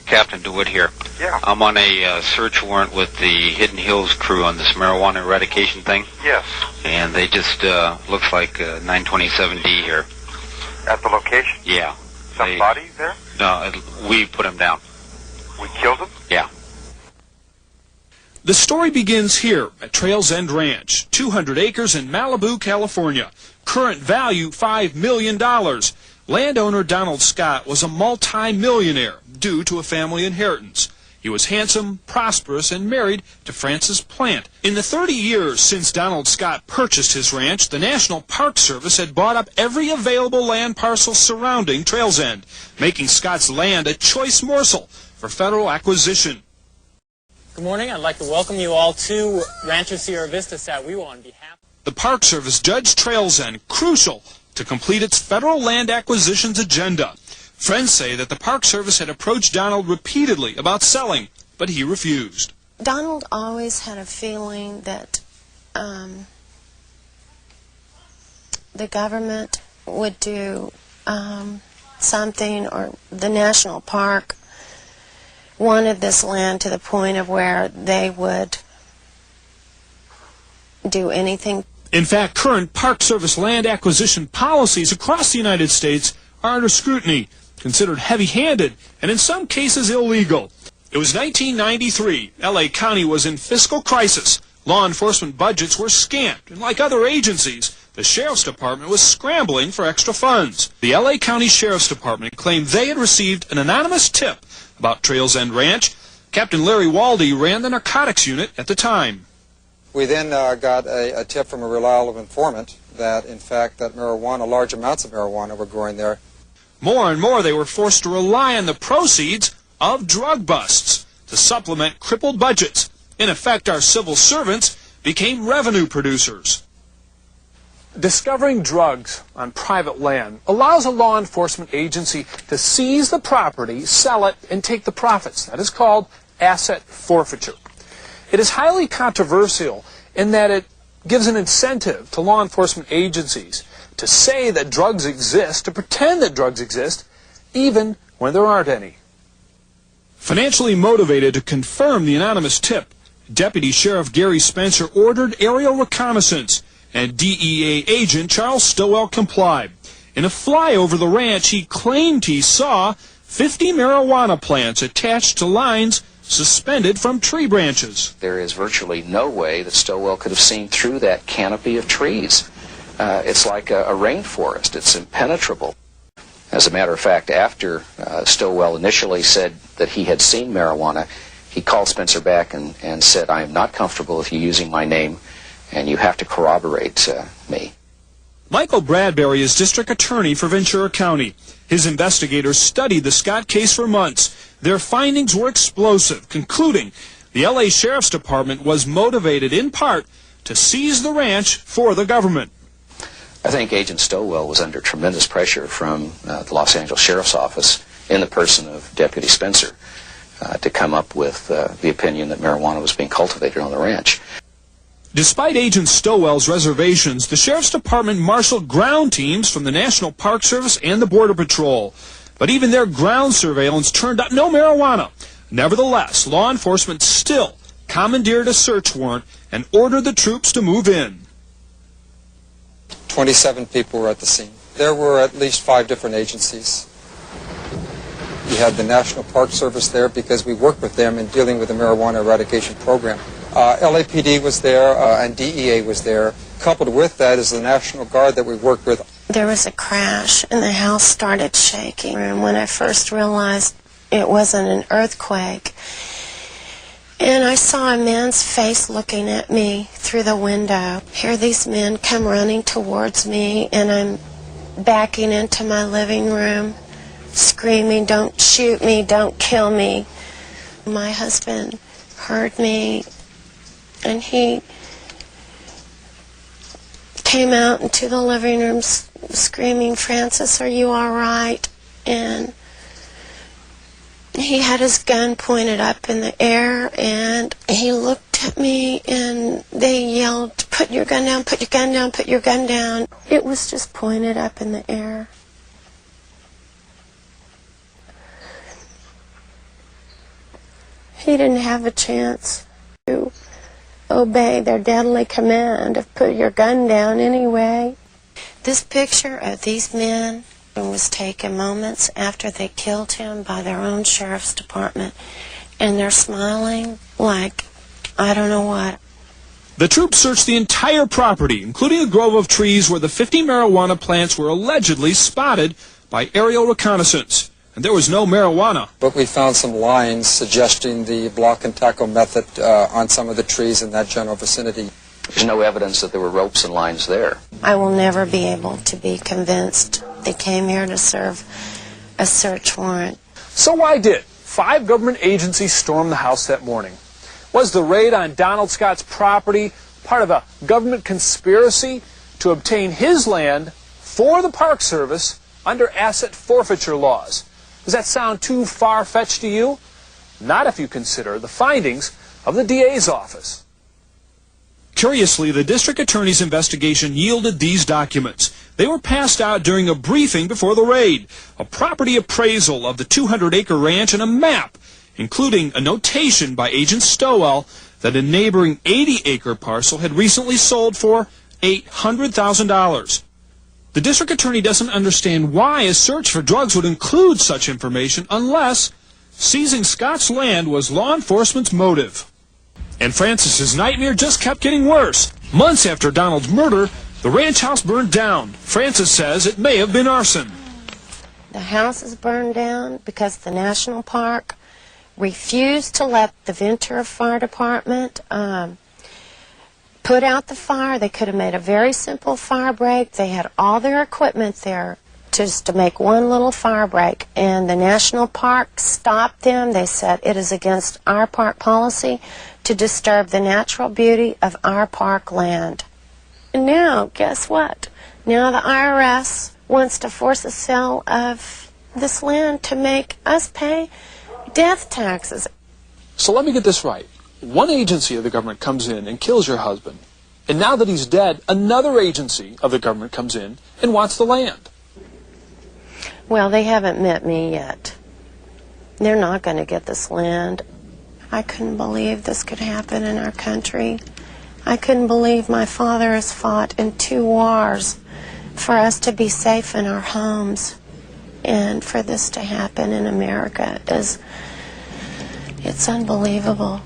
Captain DeWitt here. Yeah. I'm on a search warrant with the Hidden Hills crew on this marijuana eradication thing. Yes. And they just, looks like 927D here. At the location? Yeah. Some body there? No, we put him down. We killed him? Yeah. The story begins here at Trails End Ranch, 200 acres in Malibu, California. Current value, $5 million. Landowner Donald Scott was a multi-millionaire due to a family inheritance. He was handsome, prosperous, and married to Frances Plant. In the 30 years since Donald Scott purchased his ranch, the National Park Service had bought up every available land parcel surrounding Trails End, making Scott's land a choice morsel for federal acquisition. Good morning. I'd like to welcome you all to Rancho Sierra Vista Sat. We will on behalf. The Park Service judged Trails End crucial to complete its federal land acquisitions agenda. Friends say that the Park Service had approached Donald repeatedly about selling, but he refused. Donald always had a feeling that the government would do something, or the national park wanted this land to the point of where they would do anything. In fact, current Park Service land acquisition policies across the United States are under scrutiny, considered heavy-handed, and in some cases illegal. It was 1993. L.A. County was in fiscal crisis. Law enforcement budgets were scant, and like other agencies, the Sheriff's Department was scrambling for extra funds. The L.A. County Sheriff's Department claimed they had received an anonymous tip about Trails End Ranch. Captain Larry Waldy ran the narcotics unit at the time. We then got a tip from a reliable informant that, in fact, that marijuana, large amounts of marijuana were growing there. More and more they were forced to rely on the proceeds of drug busts to supplement crippled budgets. In effect, our civil servants became revenue producers. Discovering drugs on private land allows a law enforcement agency to seize the property, sell it, and take the profits. That is called asset forfeiture. It is highly controversial in that it gives an incentive to law enforcement agencies to say that drugs exist, to pretend that drugs exist, even when there aren't any. Financially motivated to confirm the anonymous tip, Deputy Sheriff Gary Spencer ordered aerial reconnaissance, and DEA agent Charles Stowell complied. In a flyover the ranch, he claimed he saw 50 marijuana plants attached to lines suspended from tree branches. There is virtually no way that Stowell could have seen through that canopy of trees. It's like a rainforest. It's impenetrable. As a matter of fact, after Stowell initially said that he had seen marijuana, he called Spencer back and said, "I am not comfortable with you using my name, and you have to corroborate me." Michael Bradbury is district attorney for Ventura County. His investigators studied the Scott case for months. Their findings were explosive, concluding the L.A. Sheriff's Department was motivated in part to seize the ranch for the government. I think Agent Stowell was under tremendous pressure from the Los Angeles Sheriff's Office in the person of Deputy Spencer to come up with the opinion that marijuana was being cultivated on the ranch. Despite Agent Stowell's reservations, the Sheriff's Department marshaled ground teams from the National Park Service and the Border Patrol. But even their ground surveillance turned up no marijuana. Nevertheless, law enforcement still commandeered a search warrant and ordered the troops to move in. 27 people were at the scene. There were at least 5 different agencies. We had the National Park Service there because we worked with them in dealing with the marijuana eradication program. LAPD was there and DEA was there. Coupled with that is the National Guard that we worked with. There was a crash and the house started shaking. And when I first realized it wasn't an earthquake, and I saw a man's face looking at me through the window. Here these men come running towards me, and I'm backing into my living room, screaming, "Don't shoot me, don't kill me." My husband heard me, and he came out into the living room screaming, "Frances, are you all right?" And he had his gun pointed up in the air, and he looked at me, and they yelled, "Put your gun down, put your gun down, put your gun down." It was just pointed up in the air. He didn't have a chance to obey their deadly command of put your gun down anyway. This picture of these men was taken moments after they killed him by their own sheriff's department, and they're smiling like I don't know what. The troops searched the entire property, including a grove of trees where the 50 marijuana plants were allegedly spotted by aerial reconnaissance. And there was no marijuana. But we found some lines suggesting the block and tackle method on some of the trees in that general vicinity. There's no evidence that there were ropes and lines there. I will never be able to be convinced they came here to serve a search warrant. So why did 5 government agencies storm the house that morning? Was the raid on Donald Scott's property part of a government conspiracy to obtain his land for the Park Service under asset forfeiture laws? Does that sound too far-fetched to you? Not if you consider the findings of the DA's office. Curiously, the district attorney's investigation yielded these documents. They were passed out during a briefing before the raid, a property appraisal of the 200-acre ranch and a map, including a notation by Agent Stowell that a neighboring 80-acre parcel had recently sold for $800,000. The district attorney doesn't understand why a search for drugs would include such information unless seizing Scott's land was law enforcement's motive. And Francis's nightmare just kept getting worse. Months after Donald's murder, the ranch house burned down. Francis says it may have been arson. The house is burned down because the national park refused to let the Ventura Fire Department put out the fire. They could have made a very simple fire break. They had all their equipment there just to make one little fire break, and the national park stopped them. They said it is against our park policy to disturb the natural beauty of our park land. And now, guess what? Now the IRS wants to force a sale of this land to make us pay death taxes. So let me get this right. One agency of the government comes in and kills your husband, and now that he's dead, another agency of the government comes in and wants the land. Well, they haven't met me yet. They're not going to get this land. I couldn't believe this could happen in our country. I couldn't believe my father has fought in 2 wars for us to be safe in our homes. And for this to happen in America it's unbelievable.